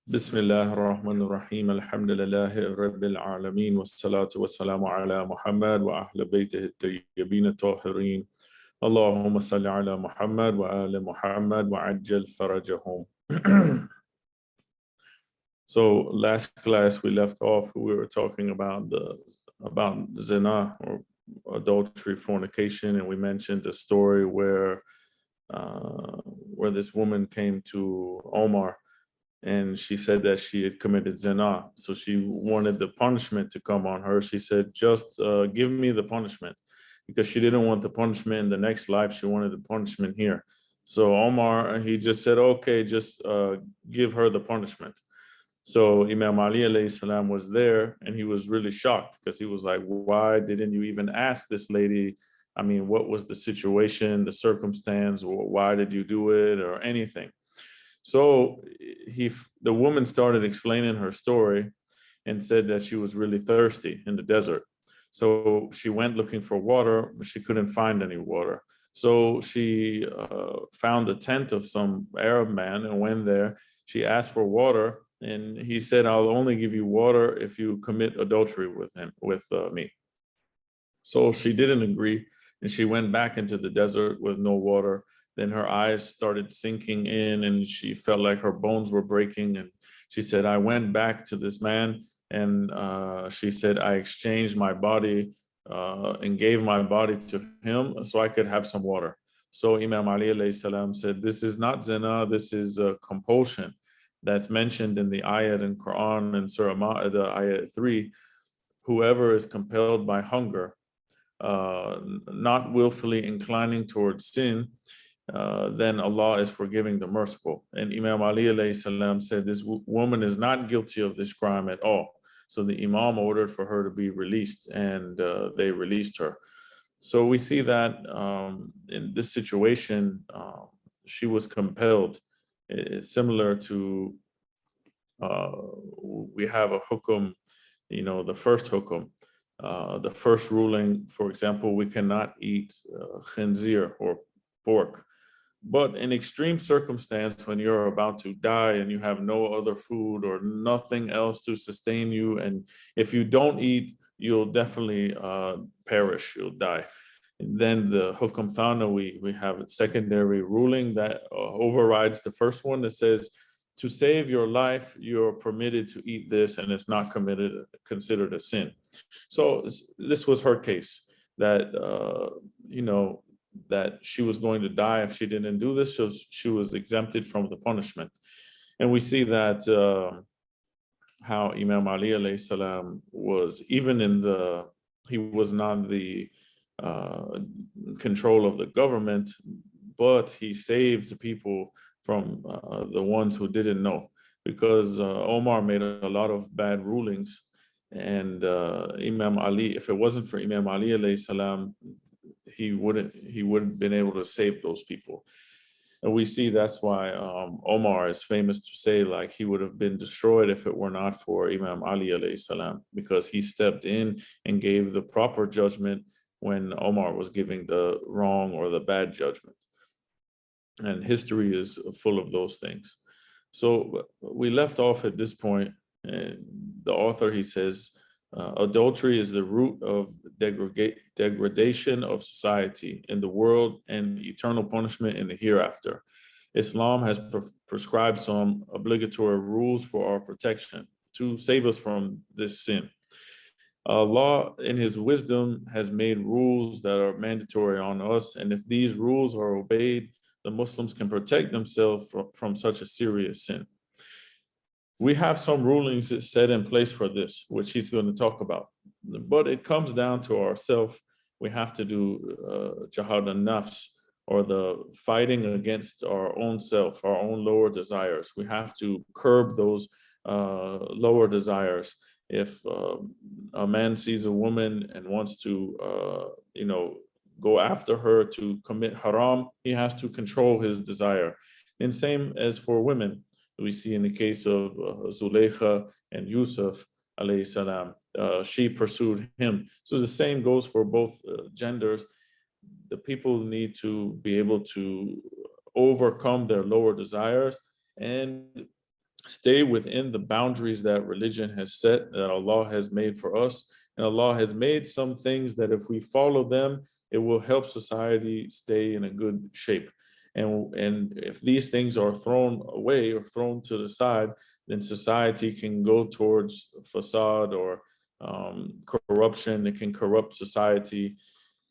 بسم الله الرحمن الرحيم الحمد لله رب العالمين والصلاة والسلام على محمد وأهل بيته الطيبين الطاهرين اللهم صل على محمد وآل محمد وعجل فرجهم. So last class we left off, we were talking about zina or adultery, fornication, and we mentioned a story where this woman came to Omar and she said that she had committed zina. So she wanted the punishment to come on her. She said, just give me the punishment, because she didn't want the punishment in the next life. She wanted the punishment here. So Omar, he just said, okay, just give her the punishment. So Imam Ali alayhi salam was there and he was really shocked because he was like, why didn't you even ask this lady? I mean, what was the situation, the circumstance, or why did you do it or anything? So the woman started explaining her story and said that she was really thirsty in the desert. So she went looking for water, but she couldn't find any water. So she found the tent of some Arab man and went there. She asked for water, and he said, "I'll only give you water if you commit adultery with me." So she didn't agree, and she went back into the desert with no water. Then her eyes started sinking in, and she felt like her bones were breaking. And she said, "I went back to this man, and she said, I exchanged my body and gave my body to him so I could have some water." So Imam Ali alayhi salam said, "This is not zina, this is a compulsion that's mentioned in the ayat in Quran and Surah Ma'idah, ayat 3. Whoever is compelled by hunger, not willfully inclining towards sin, then Allah is forgiving the merciful." And Imam Ali alayhi salam said, this woman is not guilty of this crime at all. So the Imam ordered for her to be released, and they released her. So we see that in this situation, she was compelled. It's similar to, we have a hukum, the first hukum, the first ruling, for example, we cannot eat khinzir or pork. But in extreme circumstance, when you're about to die and you have no other food or nothing else to sustain you, and if you don't eat, you'll definitely perish, you'll die. And then the hukum thana, we have a secondary ruling that overrides the first one, that says, to save your life, you're permitted to eat this, and it's not considered a sin. So this was her case, that that she was going to die if she didn't do this, so she was exempted from the punishment. And we see that how Imam Ali alayhi salam was, even he was not the control of the government, but he saved the people from the ones who didn't know, because Omar made a lot of bad rulings, and Imam Ali, if it wasn't for Imam Ali alayhi salam, he wouldn't been able to save those people. And we see that's why Omar is famous to say, like, he would have been destroyed if it were not for Imam Ali alayhi salam, because he stepped in and gave the proper judgment when Omar was giving the wrong or the bad judgment. And history is full of those things. So we left off at this point, and the author, he says, adultery is the root of degradation of society in the world and eternal punishment in the hereafter. Islam has prescribed some obligatory rules for our protection to save us from this sin. Allah, in His wisdom, has made rules that are mandatory on us, and if these rules are obeyed, the Muslims can protect themselves from such a serious sin. We have some rulings set in place for this, which he's going to talk about. But it comes down to ourselves. We have to do jihad an-nafs, or the fighting against our own self, our own lower desires. We have to curb those lower desires. If a man sees a woman and wants to, go after her to commit haram, he has to control his desire. And same as for women. We see in the case of Zuleika and Yusuf alayhi salam, she pursued him. So the same goes for both genders. The people need to be able to overcome their lower desires and stay within the boundaries that religion has set, that Allah has made for us. And Allah has made some things that if we follow them, it will help society stay in a good shape. And if these things are thrown away or thrown to the side, then society can go towards facade or corruption. It can corrupt society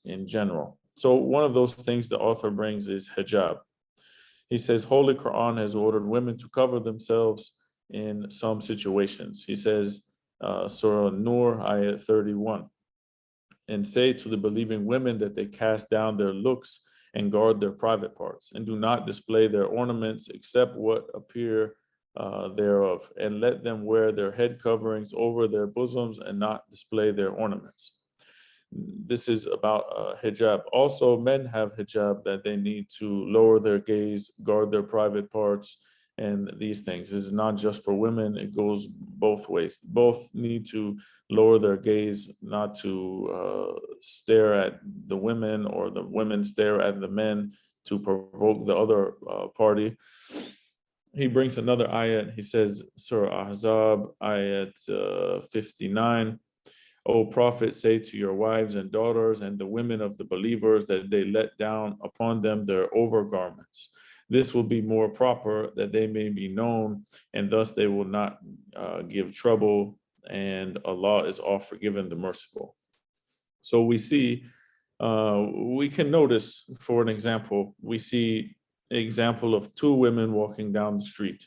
in general. So one of those things the author brings is hijab. He says, Holy Quran has ordered women to cover themselves in some situations. He says, Surah Nur, ayat 31, and say to the believing women that they cast down their looks and guard their private parts, and do not display their ornaments except what appear thereof, and let them wear their head coverings over their bosoms and not display their ornaments. This is about hijab. Also, men have hijab that they need to lower their gaze, guard their private parts, and these things. This is not just for women, it goes both ways. Both need to lower their gaze, not to stare at the women or the women stare at the men to provoke the other party. He brings another ayat. He says, Surah Ahzab, ayat 59. O Prophet, say to your wives and daughters and the women of the believers that they let down upon them their overgarments. This will be more proper that they may be known, and thus they will not give trouble, and Allah is all forgiven, the merciful. So we see, we can notice, for an example, we see an example of two women walking down the street.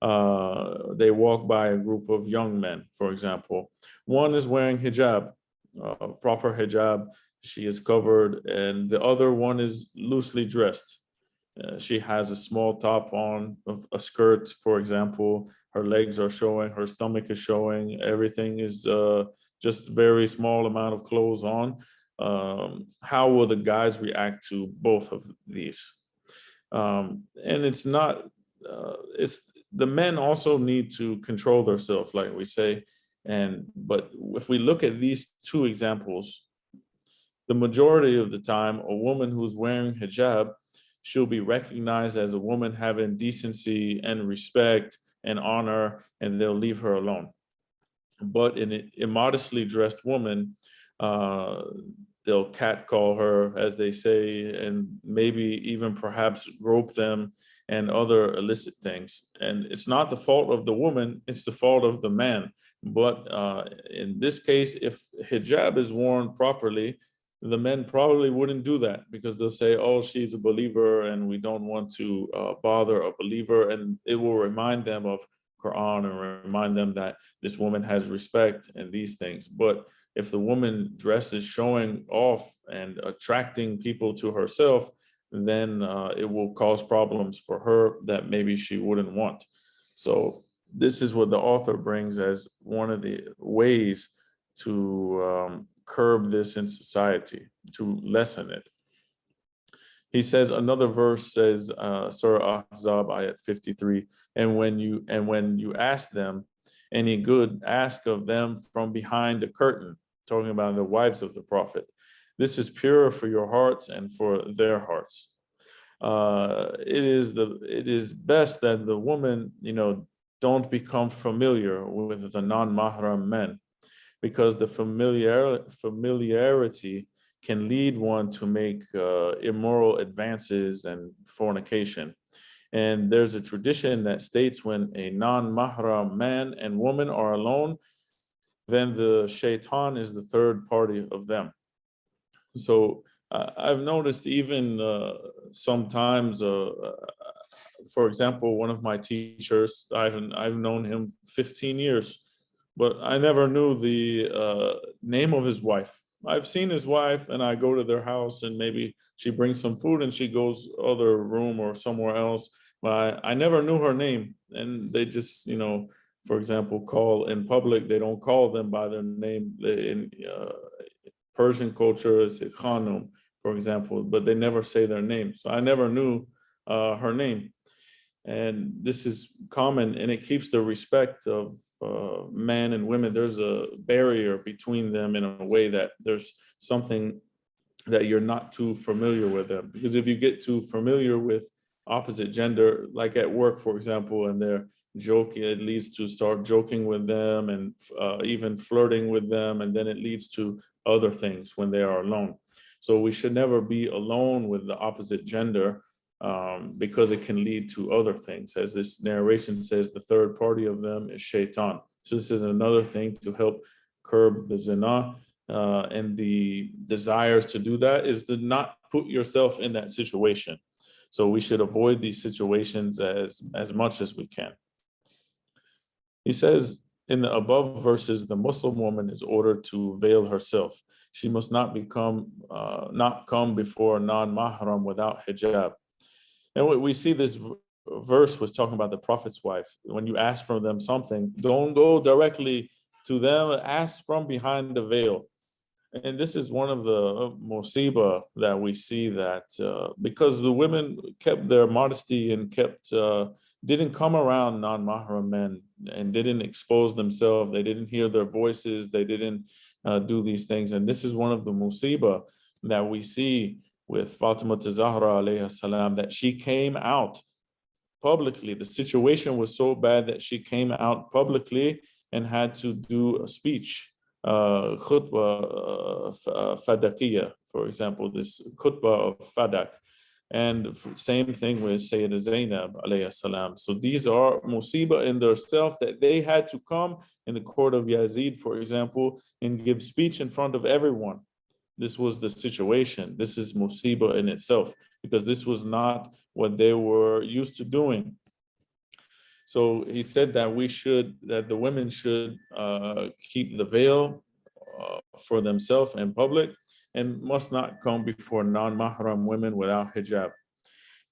They walk by a group of young men, for example. One is wearing hijab, proper hijab. She is covered, and the other one is loosely dressed. She has a small top on, a skirt, for example. Her legs are showing, her stomach is showing. Everything is just very small amount of clothes on. How will the guys react to both of these? And it's not, it's the men also need to control themselves, like we say. But if we look at these two examples, the majority of the time, a woman who's wearing hijab, she'll be recognized as a woman having decency and respect and honor, and they'll leave her alone. But an immodestly dressed woman, they'll catcall her, as they say, and maybe even perhaps grope them and other illicit things. And it's not the fault of the woman, it's the fault of the man. But in this case, if hijab is worn properly, the men probably wouldn't do that, because they'll say, oh, she's a believer and we don't want to bother a believer. And it will remind them of Quran and remind them that this woman has respect and these things. But if the woman dress is showing off and attracting people to herself, then it will cause problems for her that maybe she wouldn't want. So this is what the author brings as one of the ways to curb this in society, to lessen it. He says, another verse says, Surah Ahzab, ayat 53, and when you ask them any good, ask of them from behind the curtain, talking about the wives of the Prophet. This is pure for your hearts and for their hearts. It is best that the woman, don't become familiar with the non-mahram men, because the familiarity can lead one to make immoral advances and fornication. And there's a tradition that states when a non-mahram man and woman are alone, then the shaitan is the third party of them. So I've noticed even sometimes, for example, one of my teachers, I've known him 15 years, but I never knew the name of his wife. I've seen his wife and I go to their house and maybe she brings some food and she goes other room or somewhere else, but I never knew her name. And they just, for example, call in public, they don't call them by their name. In Persian culture, it's a khanum, for example, but they never say their name. So I never knew her name. And this is common, and it keeps the respect of men and women. There's a barrier between them in a way that there's something that you're not too familiar with them. Because if you get too familiar with opposite gender, like at work, for example, and they're joking, it leads to start joking with them and even flirting with them, and then it leads to other things when they are alone. So we should never be alone with the opposite gender, because it can lead to other things. As this narration says, the third party of them is shaitan. So this is another thing to help curb the zina, and the desires to do that is to not put yourself in that situation. So we should avoid these situations as much as we can. He says in the above verses, the Muslim woman is ordered to veil herself. She must not come before a non-mahram without hijab. And we see this verse was talking about the Prophet's wife. When you ask from them something, don't go directly to them, ask from behind the veil. And this is one of the musibah that we see, that because the women kept their modesty and didn't come around non-mahram men and didn't expose themselves. They didn't hear their voices. They didn't do these things. And this is one of the musibah that we see with Fatima Zahra alayhi salam, that she came out publicly. The situation was so bad that she came out publicly and had to do a speech, khutbah fadaqiyya, for example, this khutbah of fadak. And same thing with Sayyida Zainab alayhi salam. So these are musibah in themselves, that they had to come in the court of Yazid, for example, and give speech in front of everyone. This was the situation. This is musibah in itself, because this was not what they were used to doing. So he said that the women should keep the veil for themselves in public, and must not come before non-mahram women without hijab.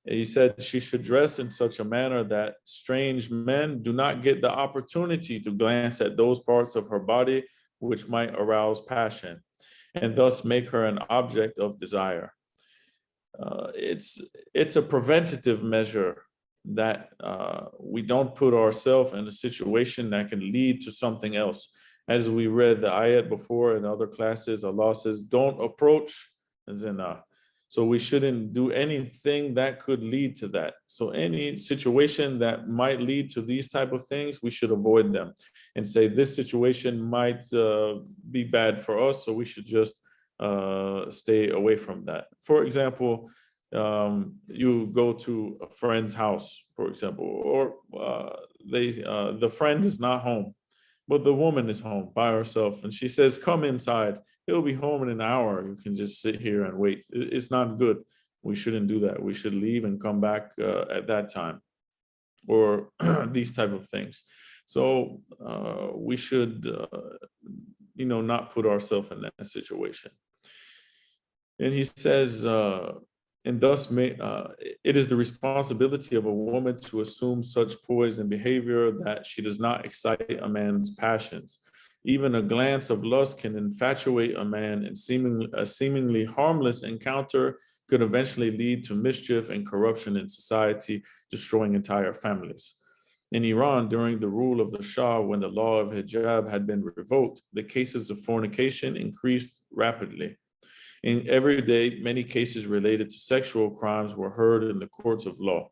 He said she should dress in such a manner that strange men do not get the opportunity to glance at those parts of her body which might arouse passion, and thus make her an object of desire. It's a preventative measure, that we don't put ourselves in a situation that can lead to something else. As we read the ayat before in other classes, Allah says, don't approach zina. So we shouldn't do anything that could lead to that. So any situation that might lead to these type of things, we should avoid them and say this situation might be bad for us, so we should just stay away from that. For example, you go to a friend's house, for example, or the friend is not home, but the woman is home by herself, and she says, come inside. He'll be home in an hour. You can just sit here and wait. It's not good. We shouldn't do that. We should leave and come back at that time, or these type of things. So we should, not put ourselves in that situation. And he says, and thus it is the responsibility of a woman to assume such poise and behavior that she does not excite a man's passions. Even a glance of lust can infatuate a man, and a seemingly harmless encounter could eventually lead to mischief and corruption in society, destroying entire families. In Iran, during the rule of the Shah, when the law of hijab had been revoked, the cases of fornication increased rapidly. In every day, many cases related to sexual crimes were heard in the courts of law.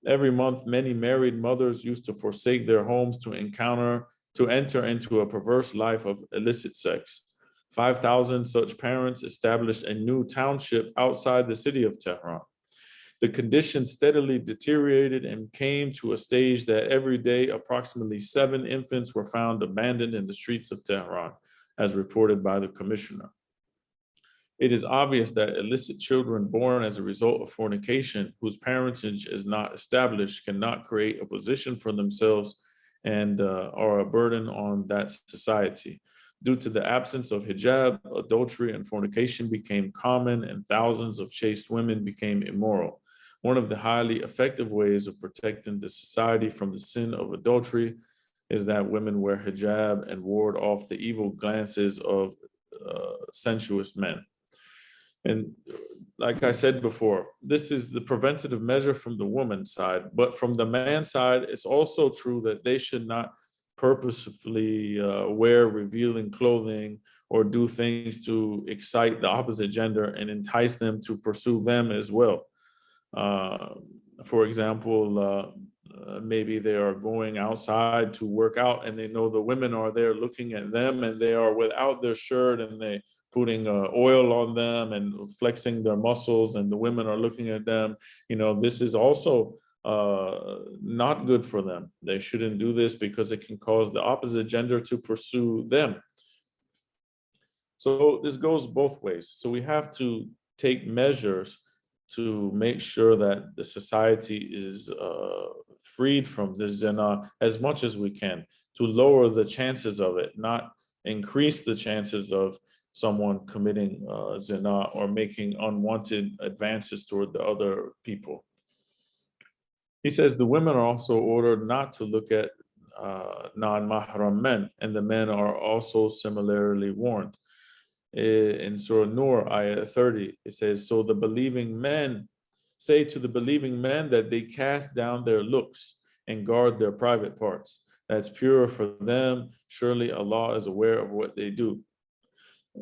Every month, many married mothers used to forsake their homes to enter into a perverse life of illicit sex. 5,000 such parents established a new township outside the city of Tehran. The conditions steadily deteriorated and came to a stage that every day approximately 7 infants were found abandoned in the streets of Tehran, as reported by the commissioner. It is obvious that illicit children born as a result of fornication, whose parentage is not established, cannot create a position for themselves and are a burden on that society. Due to the absence of hijab, adultery and fornication became common, and thousands of chaste women became immoral. One of the highly effective ways of protecting the society from the sin of adultery is that women wear hijab and ward off the evil glances of sensuous men. And like I said before, this is the preventative measure from the woman's side. But from the man's side, it's also true that they should not purposefully wear revealing clothing or do things to excite the opposite gender and entice them to pursue them as well. For example, maybe they are going outside to work out and they know the women are there looking at them and they are without their shirt and they putting oil on them and flexing their muscles and the women are looking at them. This is also not good for them. They shouldn't do this because it can cause the opposite gender to pursue them. So this goes both ways. So we have to take measures to make sure that the society is freed from this zina as much as we can, to lower the chances of it, not increase the chances of someone committing zina or making unwanted advances toward the other people. He says the women are also ordered not to look at non-mahram men, and the men are also similarly warned. In Surah Nur, ayah 30, it says, so the believing men say to the believing men that they cast down their looks and guard their private parts. That's pure for them. Surely Allah is aware of what they do.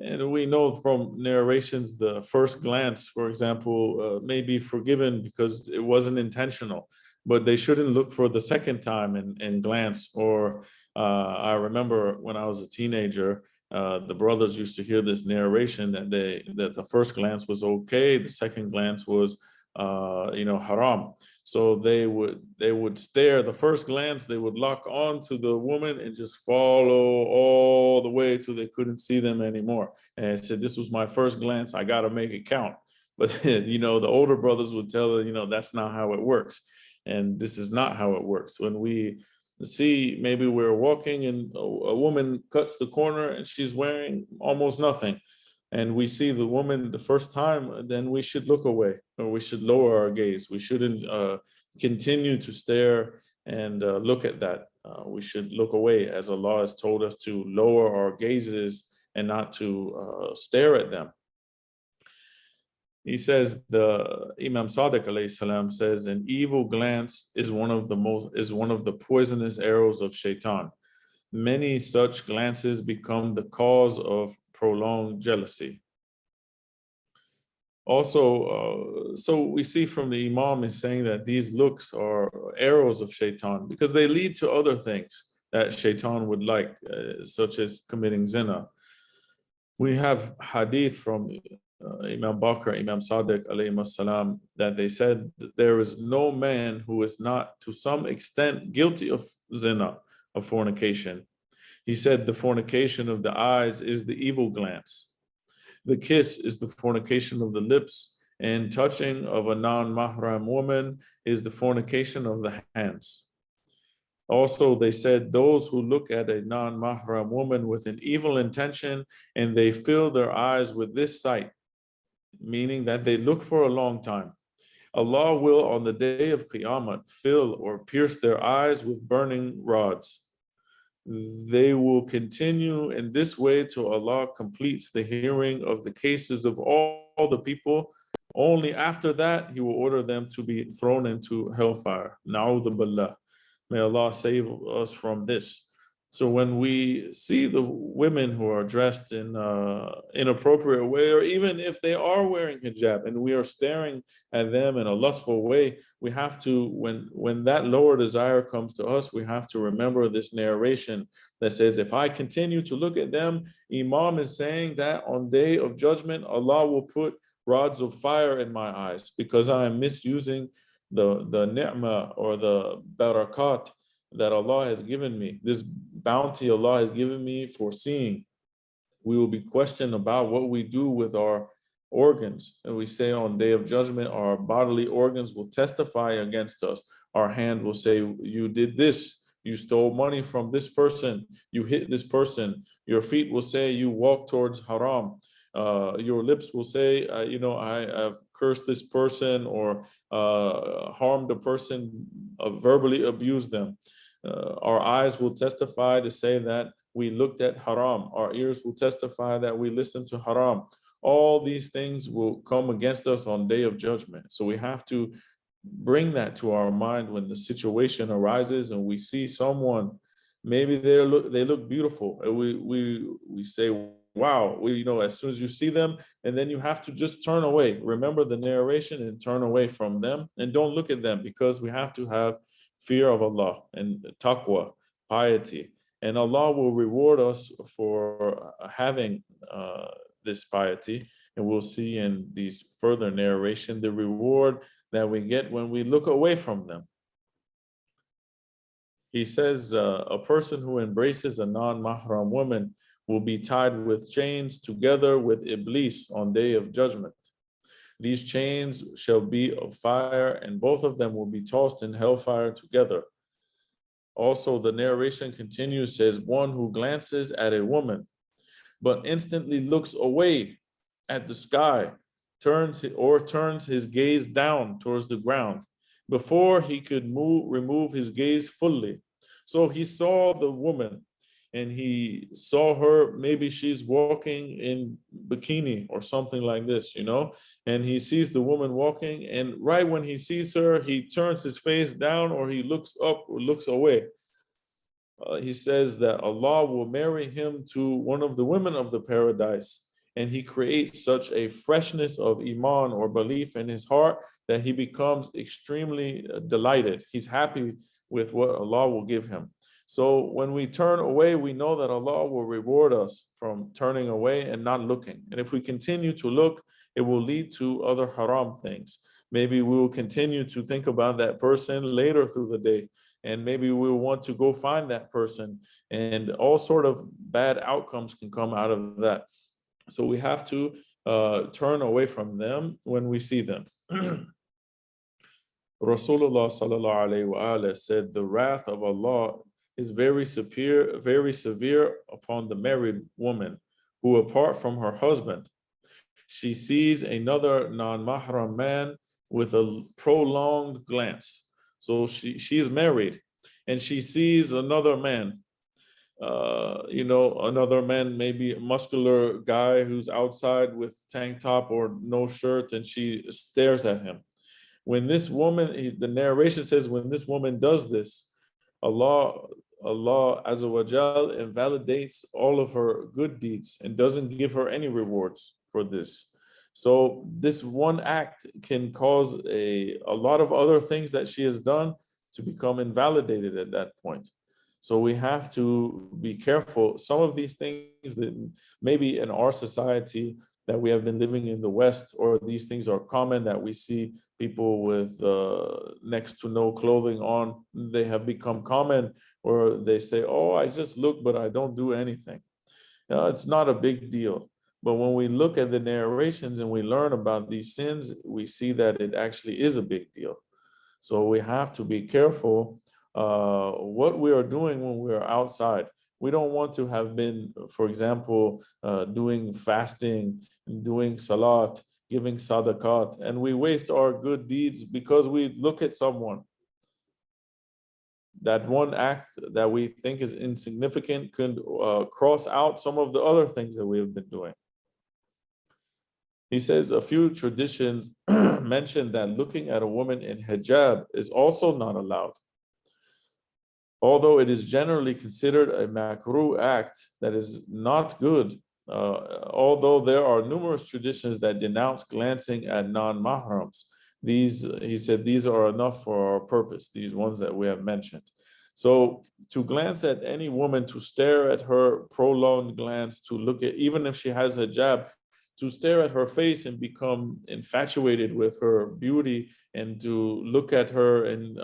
And we know from narrations, the first glance, for example, may be forgiven because it wasn't intentional, but they shouldn't look for the second time and glance. Or I remember when I was a teenager, the brothers used to hear this narration that the first glance was okay, the second glance was haram. So they would stare. The first glance, they would lock on to the woman and just follow all the way till they couldn't see them anymore. And I said, this was my first glance. I got to make it count. But the older brothers would tell her, that's not how it works. And this is not how it works. When we see, maybe we're walking and a woman cuts the corner and she's wearing almost nothing, and we see the woman the first time, then we should look away, or we should lower our gaze. We shouldn't continue to stare and look at that. We should look away, as Allah has told us to lower our gazes and not to stare at them. He says, the Imam Sadiq alayhi salam says, an evil glance is one of the poisonous arrows of shaitan. Many such glances become the cause of prolonged jealousy. Also, so we see from the Imam is saying that these looks are arrows of shaitan because they lead to other things that shaitan would like, such as committing zina. We have hadith from Imam Bakr, Imam Sadiq alayhi salam, that they said that there is no man who is not to some extent guilty of zina, of fornication. He said the fornication of the eyes is the evil glance. The kiss is the fornication of the lips, and touching of a non-mahram woman is the fornication of the hands. Also, they said those who look at a non-mahram woman with an evil intention and they fill their eyes with this sight, meaning that they look for a long time, Allah will on the day of Qiyamah fill or pierce their eyes with burning rods. They will continue in this way till Allah completes the hearing of the cases of all the people. Only after that, He will order them to be thrown into hellfire. Na'udhu billah. May Allah save us from this. So when we see the women who are dressed in an inappropriate way, or even if they are wearing hijab and we are staring at them in a lustful way, we have to, when that lower desire comes to us, we have to remember this narration that says, if I continue to look at them, Imam is saying that on day of judgment, Allah will put rods of fire in my eyes because I am misusing the ni'mah or the barakat that Allah has given me, this bounty Allah has given me for seeing. We will be questioned about what we do with our organs. And we say on day of judgment, our bodily organs will testify against us. Our hand will say, you did this, you stole money from this person, you hit this person. Your feet will say, you walk towards haram. Your lips will say, I have cursed this person or harmed a person, verbally abused them. Our eyes will testify to say that we looked at haram. Our ears will testify that we listened to haram. All these things will come against us on day of judgment. So we have to bring that to our mind when the situation arises and we see someone, maybe they look beautiful. And we say, wow, as soon as you see them, and then you have to just turn away. Remember the narration and turn away from them and don't look at them, because we have to have fear of Allah and taqwa, piety. And Allah will reward us for having this piety. And we'll see in these further narration the reward that we get when we look away from them. He says, a person who embraces a non-mahram woman will be tied with chains together with Iblis on day of judgment. These chains shall be of fire, and both of them will be tossed in hellfire together. Also, the narration continues, says, one who glances at a woman, but instantly looks away at the sky, turns his gaze down towards the ground, before he could remove his gaze fully. So he saw the woman, and he saw her, maybe she's walking in bikini or something like this, and he sees the woman walking, and right when he sees her, he turns his face down, or he looks up or looks away. He says that Allah will marry him to one of the women of the paradise, and he creates such a freshness of iman or belief in his heart that he becomes extremely delighted. He's happy with what Allah will give him. So when we turn away, we know that Allah will reward us from turning away and not looking. And if we continue to look, it will lead to other haram things. Maybe we will continue to think about that person later through the day, and maybe we will want to go find that person, and all sort of bad outcomes can come out of that. So we have to turn away from them when we see them. Rasulullah sallallahu alaihi wasallam said, the wrath of Allah is very severe upon the married woman who, apart from her husband, she sees another non-mahram man with a prolonged glance. So she's married, and she sees another man, another man, maybe a muscular guy who's outside with tank top or no shirt, and she stares at him. When this woman, the narration says, when this woman does this, Allah Azza wa Jal invalidates all of her good deeds and doesn't give her any rewards for this. So this one act can cause a lot of other things that she has done to become invalidated at that point. So we have to be careful. Some of these things that maybe in our society that we have been living in the West, or these things are common, that we see people with next to no clothing on, they have become common, or they say, oh, I just look, but I don't do anything. It's not a big deal. But when we look at the narrations and we learn about these sins, we see that it actually is a big deal. So we have to be careful what we are doing when we are outside. We don't want to have been, for example, doing fasting, doing salat, giving sadaqat, and we waste our good deeds because we look at someone. That one act that we think is insignificant could cross out some of the other things that we have been doing. He says a few traditions mention that looking at a woman in hijab is also not allowed. Although it is generally considered a makruh act that is not good, although there are numerous traditions that denounce glancing at non-mahrams. He said, these are enough for our purpose, these ones that we have mentioned. So to glance at any woman, to stare at her, prolonged glance, to look at, even if she has a hijab, to stare at her face and become infatuated with her beauty, and to look at her and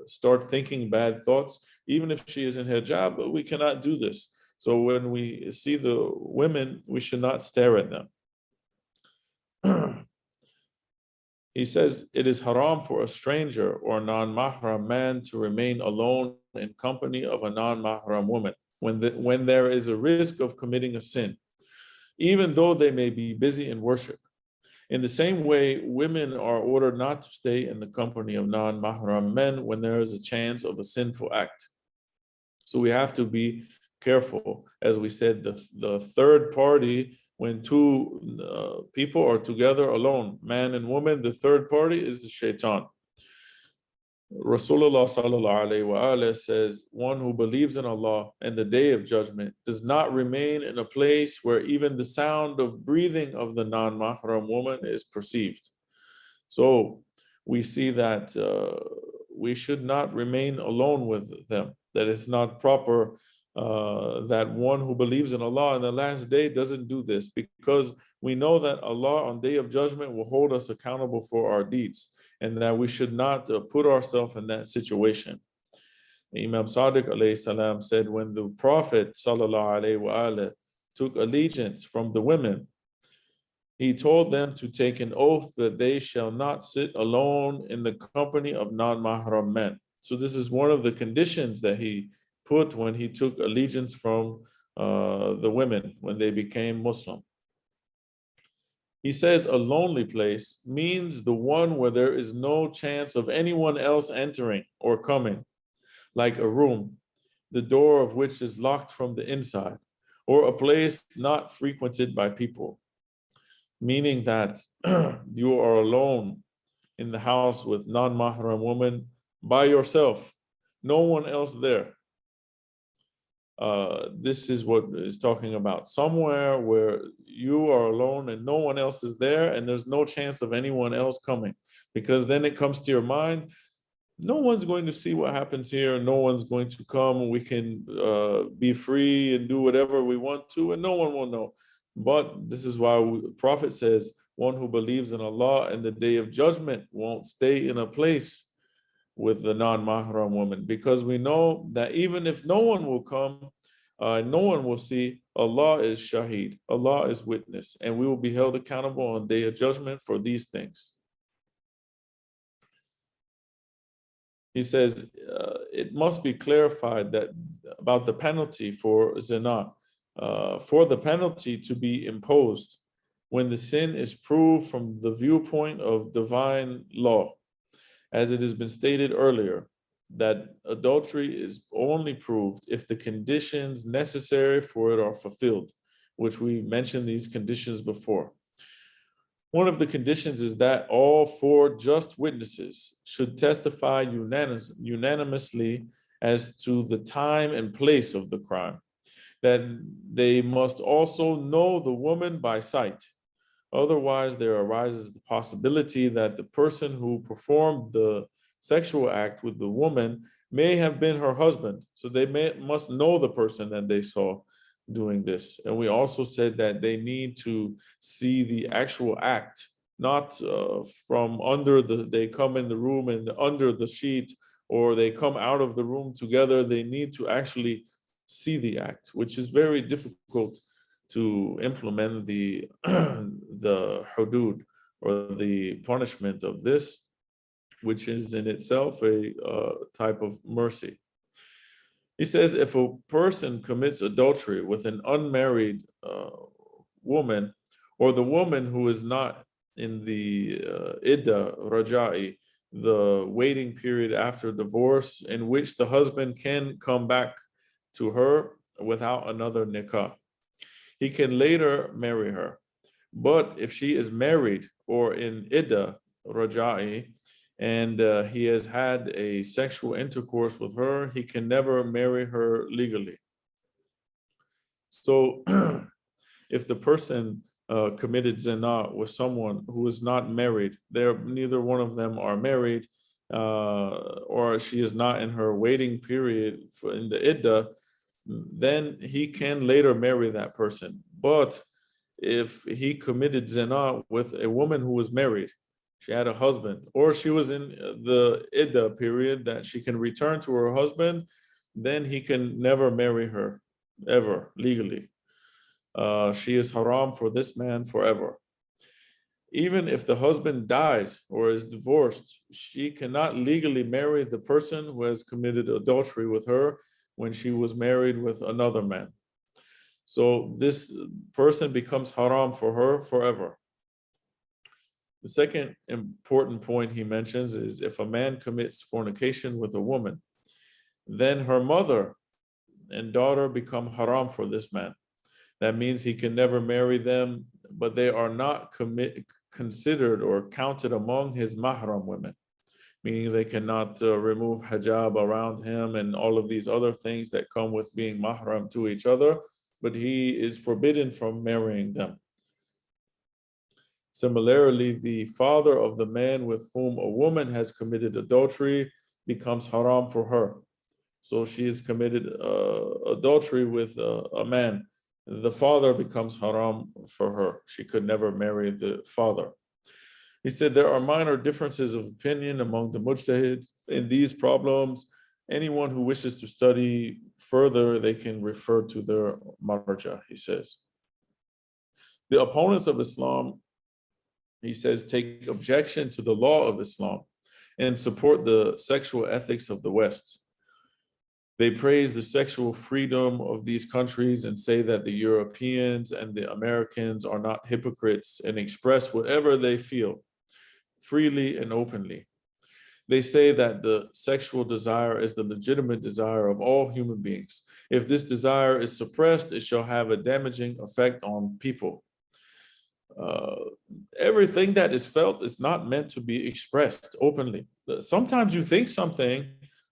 start thinking bad thoughts, even if she is in hijab, we cannot do this. So when we see the women, we should not stare at them. He says, it is haram for a stranger or non-mahram man to remain alone in company of a non-mahram woman when there is a risk of committing a sin, even though they may be busy in worship. In the same way, women are ordered not to stay in the company of non-mahram men when there is a chance of a sinful act. So we have to be careful. As we said, the third party, when two people are together alone, man and woman, the third party is the shaitan. Rasulullah sallallahu alaihi wasallam says, one who believes in Allah and the day of judgment does not remain in a place where even the sound of breathing of the non-mahram woman is perceived. So we see that we should not remain alone with them, that it's not proper that one who believes in Allah on the last day doesn't do this, because we know that Allah on day of judgment will hold us accountable for our deeds, and that we should not put ourselves in that situation. Imam Sadiq alayhi salam said, when the Prophet sallallahu alayhi wa took allegiance from the women, he told them to take an oath that they shall not sit alone in the company of non-mahram men. So this is one of the conditions that he put when he took allegiance from the women when they became Muslim. He says a lonely place means the one where there is no chance of anyone else entering or coming, like a room, the door of which is locked from the inside, or a place not frequented by people. Meaning that you are alone in the house with non-mahram woman by yourself, no one else there. This is what is talking about. Somewhere where you are alone and no one else is there, and there's no chance of anyone else coming, because then it comes to your mind, no one's going to see what happens here. No one's going to come. We can be free and do whatever we want to, and no one will know. But this is why the Prophet says, one who believes in Allah and the day of judgment won't stay in a place with the non-mahram woman, because we know that even if no one will come, no one will see, Allah is shaheed, Allah is witness, and we will be held accountable on the day of judgment for these things. He says, it must be clarified that about the penalty for zina, for the penalty to be imposed when the sin is proved from the viewpoint of divine law, as it has been stated earlier, that adultery is only proved if the conditions necessary for it are fulfilled, which we mentioned these conditions before. One of the conditions is that all four just witnesses should testify unanimously as to the time and place of the crime, that they must also know the woman by sight. Otherwise, there arises the possibility that the person who performed the sexual act with the woman may have been her husband. So they must know the person that they saw doing this. And we also said that they need to see the actual act, not from under they come in the room and under the sheet, or they come out of the room together. They need to actually see the act, which is very difficult to implement the hudud, or the punishment of this, which is in itself a type of mercy. He says, if a person commits adultery with an unmarried woman, or the woman who is not in the idda raja'i, the waiting period after divorce, in which the husband can come back to her without another nikah, he can later marry her. But if she is married or in idda raja'i, and he has had a sexual intercourse with her, he can never marry her legally. So if the person committed zina with someone who is not married, neither one of them are married, or she is not in her waiting period in the idda, then he can later marry that person. But if he committed zina with a woman who was married, she had a husband, or she was in the idda period that she can return to her husband, then he can never marry her, ever, legally. She is haram for this man forever. Even if the husband dies or is divorced, she cannot legally marry the person who has committed adultery with her when she was married with another man. So this person becomes haram for her forever. The second important point he mentions is, if a man commits fornication with a woman, then her mother and daughter become haram for this man. That means he can never marry them, but they are not considered or counted among his mahram women. meaning they cannot remove hijab around him and all of these other things that come with being mahram to each other, but he is forbidden from marrying them. Similarly, the father of the man with whom a woman has committed adultery becomes haram for her. So she has committed adultery with a man. The father becomes haram for her. She could never marry the father. He said there are minor differences of opinion among the mujtahids in these problems. Anyone who wishes to study further, they can refer to their marja, he says. The opponents of Islam, he says, take objection to the law of Islam and support the sexual ethics of the West. They praise the sexual freedom of these countries and say that the Europeans and the Americans are not hypocrites and express whatever they feel freely and openly. They say that the sexual desire is the legitimate desire of all human beings. If this desire is suppressed, it shall have a damaging effect on people. Everything that is felt is not meant to be expressed openly. Sometimes you think something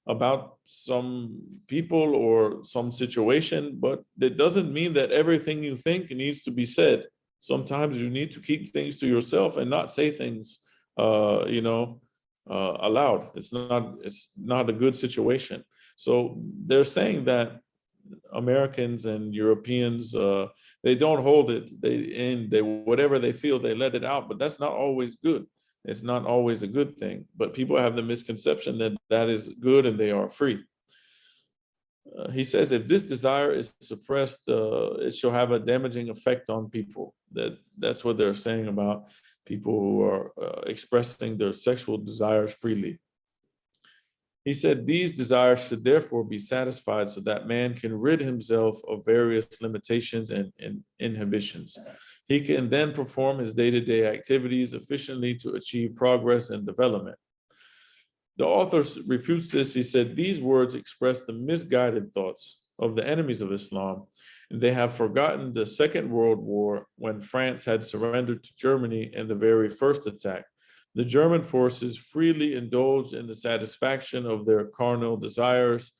about some people or some situation, but that doesn't mean that everything you think needs to be said. Sometimes you need to keep things to yourself and not say things, aloud. It's not a good situation. So they're saying that Americans and Europeans, they don't hold it. They whatever they feel, they let it out. But that's not always good. It's not always a good thing. But people have the misconception that that is good and they are free. He says, if this desire is suppressed, it shall have a damaging effect on people. That's what they're saying about people who are expressing their sexual desires freely. He said these desires should therefore be satisfied so that man can rid himself of various limitations and inhibitions. He can then perform his day-to-day activities efficiently to achieve progress and development. The author refutes this. He said these words express the misguided thoughts of the enemies of Islam. And they have forgotten the Second World War when France had surrendered to Germany in the very first attack. The German forces freely indulged in the satisfaction of their carnal desires.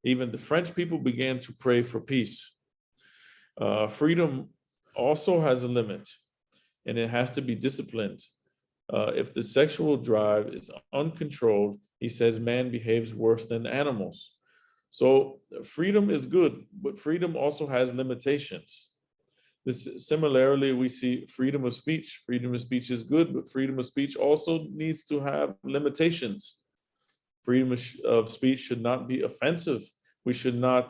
Even the French people began to pray for peace. Freedom also has a limit, and it has to be disciplined. If the sexual drive is uncontrolled, he says man behaves worse than animals. So freedom is good, but freedom also has limitations. Similarly, we see freedom of speech. Freedom of speech is good, but freedom of speech also needs to have limitations. Freedom of speech should not be offensive. We should not,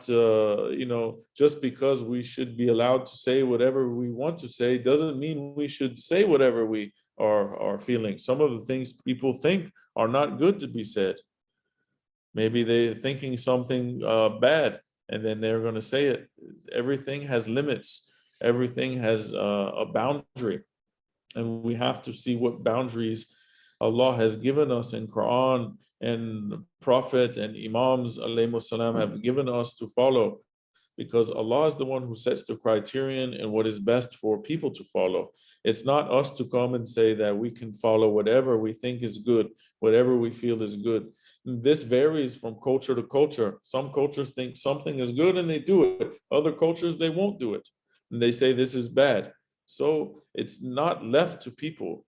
just because we should be allowed to say whatever we want to say doesn't mean we should say whatever we are feeling. Some of the things people think are not good to be said. Maybe they're thinking something bad, and then they're going to say it. Everything has limits. Everything has a boundary, and we have to see what boundaries Allah has given us in Quran, and Prophet and Imams alayhi salam have given us to follow, because Allah is the one who sets the criterion and what is best for people to follow. It's not us to come and say that we can follow whatever we think is good, whatever we feel is good. This varies from culture to culture. Some cultures think something is good and they do it. Other cultures, they won't do it. And they say this is bad. So it's not left to people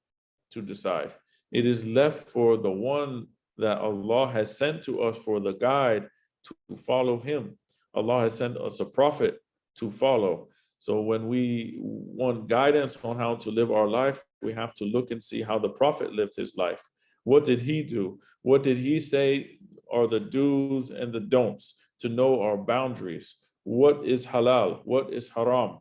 to decide. It is left for the one that Allah has sent to us for the guide to follow him. Allah has sent us a prophet to follow. So when we want guidance on how to live our life, we have to look and see how the prophet lived his life. What did he do? What did he say are the do's and the don'ts, to know our boundaries? What is halal? What is haram?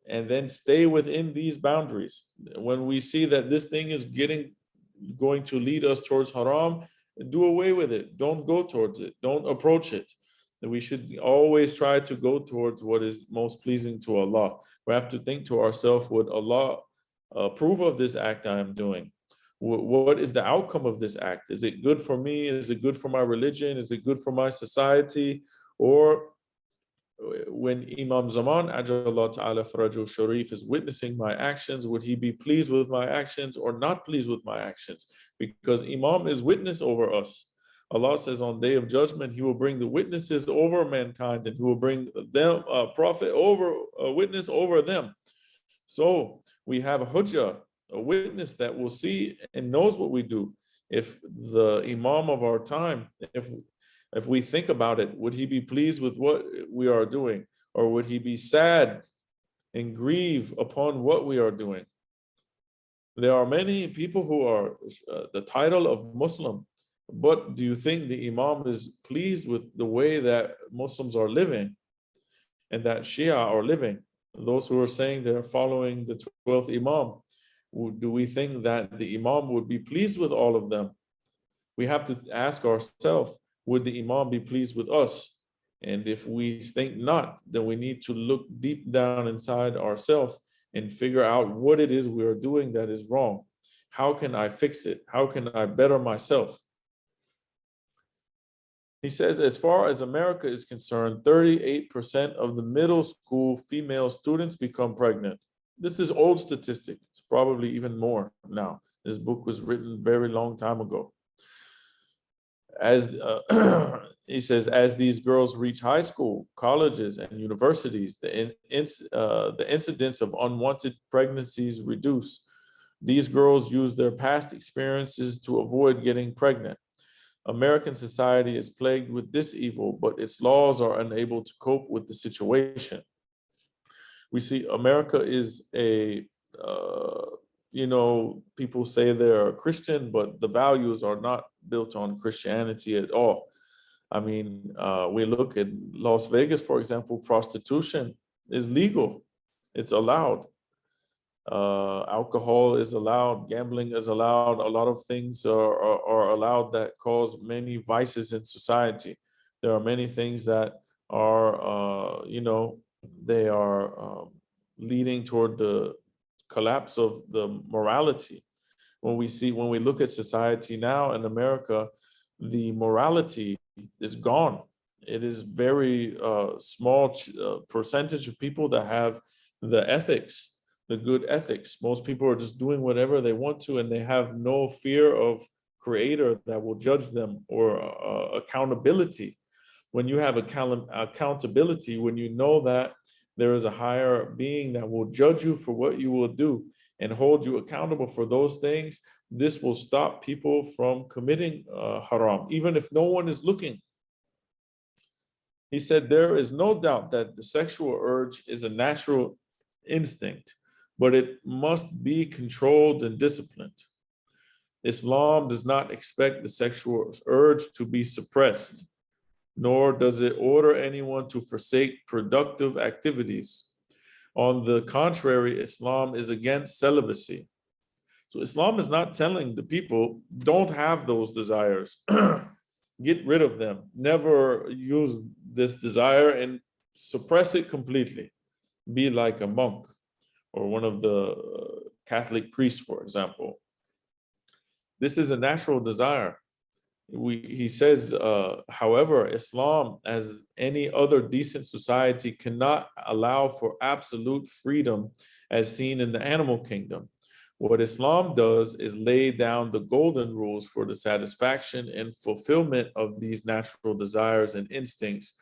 And then stay within these boundaries. When we see that this thing is going to lead us towards haram, do away with it. Don't go towards it. Don't approach it. We should always try to go towards what is most pleasing to Allah. We have to think to ourselves, would Allah approve of this act I am doing? What is the outcome of this act? Is it good for me? Is it good for my religion? Is it good for my society? Or when Imam Zaman, Ajallah Ta'ala Farajul Sharif, is witnessing my actions, would he be pleased with my actions or not pleased with my actions? Because Imam is witness over us. Allah says on Day of Judgment, He will bring the witnesses over mankind, and He will bring them a prophet over, a witness over them. So we have a hujjah, a witness that will see and knows what we do. If the Imam of our time, if we think about it, would he be pleased with what we are doing? Or would he be sad and grieve upon what we are doing? There are many people who are the title of Muslim, but do you think the Imam is pleased with the way that Muslims are living and that Shia are living? Those who are saying they're following the 12th Imam, do we think that the Imam would be pleased with all of them? We have to ask ourselves, would the Imam be pleased with us? And if we think not, then we need to look deep down inside ourselves and figure out what it is we are doing that is wrong. How can I fix it? How can I better myself? He says, as far as America is concerned, 38% of the middle school female students become pregnant. This is old statistic. It's probably even more now. This book was written very long time ago. As he says, as these girls reach high school, colleges, and universities, the incidence of unwanted pregnancies reduce. These girls use their past experiences to avoid getting pregnant. American society is plagued with this evil, but its laws are unable to cope with the situation. We see America is people say they're Christian, but the values are not built on Christianity at all. I mean, we look at Las Vegas, for example, prostitution is legal. It's allowed. Alcohol is allowed, gambling is allowed. A lot of things are allowed that cause many vices in society. There are many things that are, they are leading toward the collapse of the morality. When we look at society now in America, the morality is gone. It is very small percentage of people that have the ethics, the good ethics. Most people are just doing whatever they want to, and they have no fear of creator that will judge them, or accountability. When you have accountability, when you know that there is a higher being that will judge you for what you will do and hold you accountable for those things, this will stop people from committing haram, even if no one is looking. He said, there is no doubt that the sexual urge is a natural instinct, but it must be controlled and disciplined. Islam does not expect the sexual urge to be suppressed, nor does it order anyone to forsake productive activities. On the contrary, Islam is against celibacy. So Islam is not telling the people, don't have those desires. Get rid of them. Never use this desire and suppress it completely. Be like a monk or one of the Catholic priests, for example. This is a natural desire. He says, however, Islam, as any other decent society, cannot allow for absolute freedom as seen in the animal kingdom. What Islam does is lay down the golden rules for the satisfaction and fulfillment of these natural desires and instincts,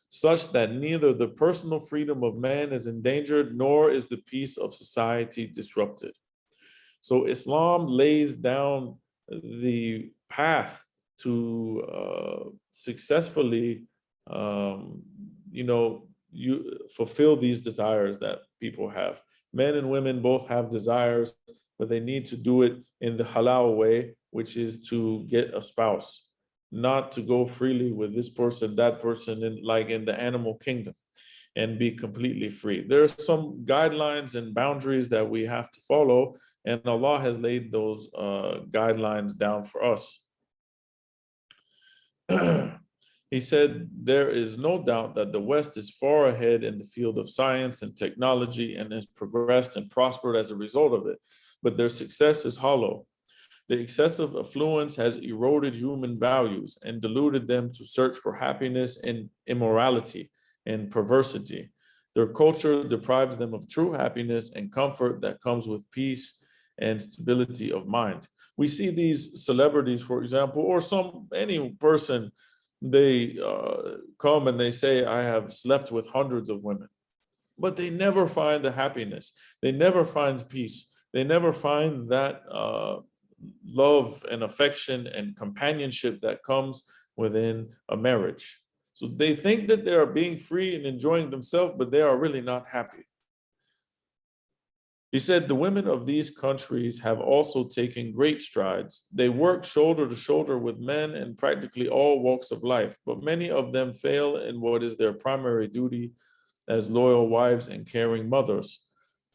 such that neither the personal freedom of man is endangered, nor is the peace of society disrupted. So Islam lays down the path to successfully, you fulfill these desires that people have. Men and women both have desires, but they need to do it in the halal way, which is to get a spouse, not to go freely with this person, that person, like in the animal kingdom, and be completely free. There are some guidelines and boundaries that we have to follow, and Allah has laid those guidelines down for us. He said, there is no doubt that the West is far ahead in the field of science and technology and has progressed and prospered as a result of it, but their success is hollow. The excessive affluence has eroded human values and deluded them to search for happiness in immorality and perversity. Their culture deprives them of true happiness and comfort that comes with peace and stability of mind. We see these celebrities, for example, or any person, they come and they say, I have slept with hundreds of women, but they never find the happiness. They never find peace. They never find that love and affection and companionship that comes within a marriage. So they think that they are being free and enjoying themselves, but they are really not happy. He said, the women of these countries have also taken great strides. They work shoulder to shoulder with men in practically all walks of life, but many of them fail in what is their primary duty as loyal wives and caring mothers.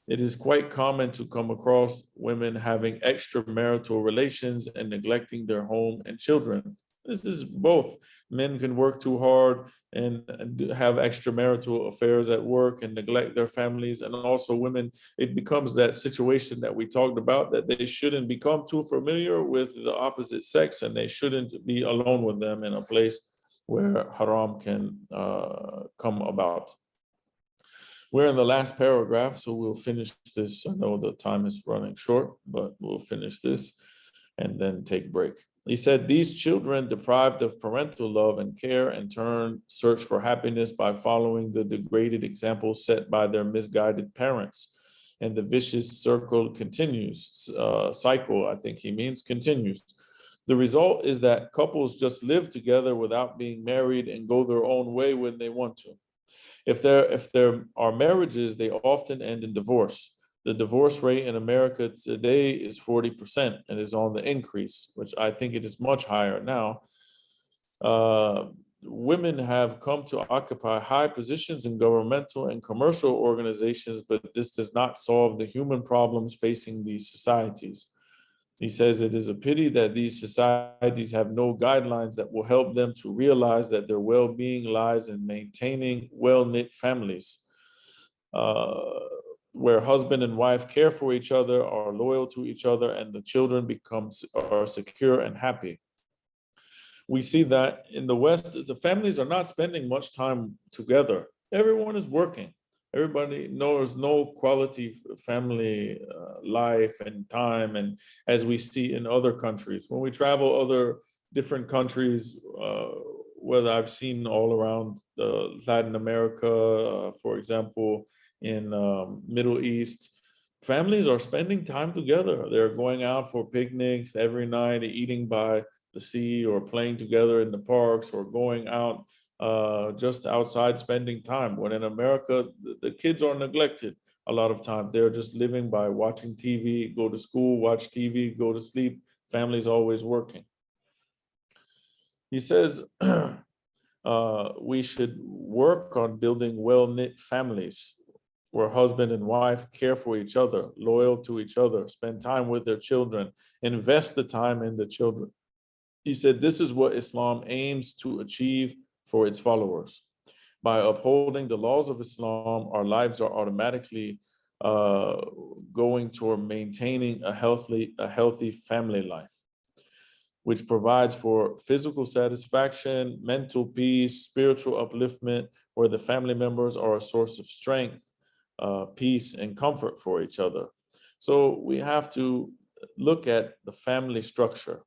It is quite common to come across women having extramarital relations and neglecting their home and children. This is both. Men can work too hard and have extramarital affairs at work and neglect their families. And also women, it becomes that situation that we talked about, that they shouldn't become too familiar with the opposite sex and they shouldn't be alone with them in a place where haram can come about. We're in the last paragraph, so we'll finish this. I know the time is running short, but we'll finish this and then take break. He said, these children deprived of parental love and care in turn search for happiness by following the degraded examples set by their misguided parents. And the vicious circle continues, cycle, I think he means, continues. The result is that couples just live together without being married and go their own way when they want to. If there are marriages, they often end in divorce. The divorce rate in America today is 40% and is on the increase, which I think it is much higher now. Women have come to occupy high positions in governmental and commercial organizations, but this does not solve the human problems facing these societies. He says it is a pity that these societies have no guidelines that will help them to realize that their well-being lies in maintaining well-knit families, where husband and wife care for each other, are loyal to each other, and the children are secure and happy. We see that in the West, the families are not spending much time together. Everyone is working. Everybody knows no quality family life and time, and as we see in other countries. When we travel other different countries, whether I've seen all around Latin America, for example, in Middle East, families are spending time together. They're going out for picnics every night, eating by the sea or playing together in the parks or going out just outside spending time. When in America, the kids are neglected a lot of times. They're just living by watching TV, go to school, watch TV, go to sleep. Family's always working. He says we should work on building well-knit families where husband and wife care for each other, loyal to each other, spend time with their children, invest the time in the children. He said, this is what Islam aims to achieve for its followers. By upholding the laws of Islam, our lives are automatically going toward maintaining a healthy family life, which provides for physical satisfaction, mental peace, spiritual upliftment, where the family members are a source of strength, peace, and comfort for each other. So we have to look at the family structure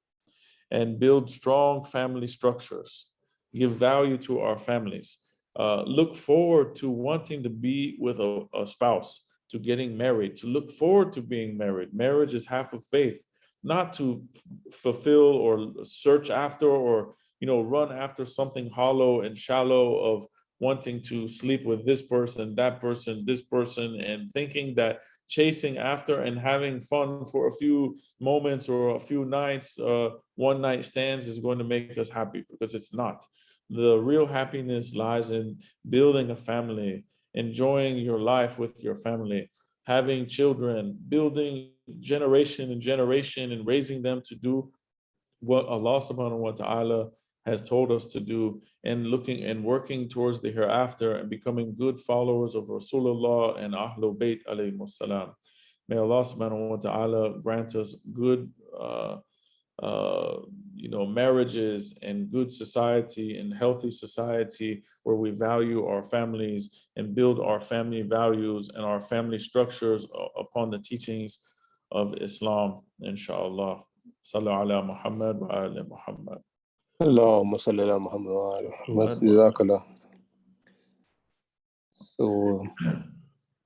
and build strong family structures, give value to our families, look forward to wanting to be with a spouse, to getting married, to look forward to being married. Marriage is half of faith, not to fulfill or search after or run after something hollow and shallow of wanting to sleep with this person, that person, this person, and thinking that chasing after and having fun for a few moments or a few nights, one night stands is going to make us happy, because it's not. The real happiness lies in building a family, enjoying your life with your family, having children, building generation and generation, and raising them to do what Allah subhanahu wa ta'ala has told us to do, and looking and working towards the hereafter and becoming good followers of Rasulullah and Ahlul Bayt alayhimus salam. May Allah subhanahu wa ta'ala grant us good marriages and good society and healthy society where we value our families and build our family values and our family structures upon the teachings of Islam, inshallah. Sallu ala Muhammad wa ala Muhammad. اللهم صل على محمد وعلى محمد. جزاك الله. So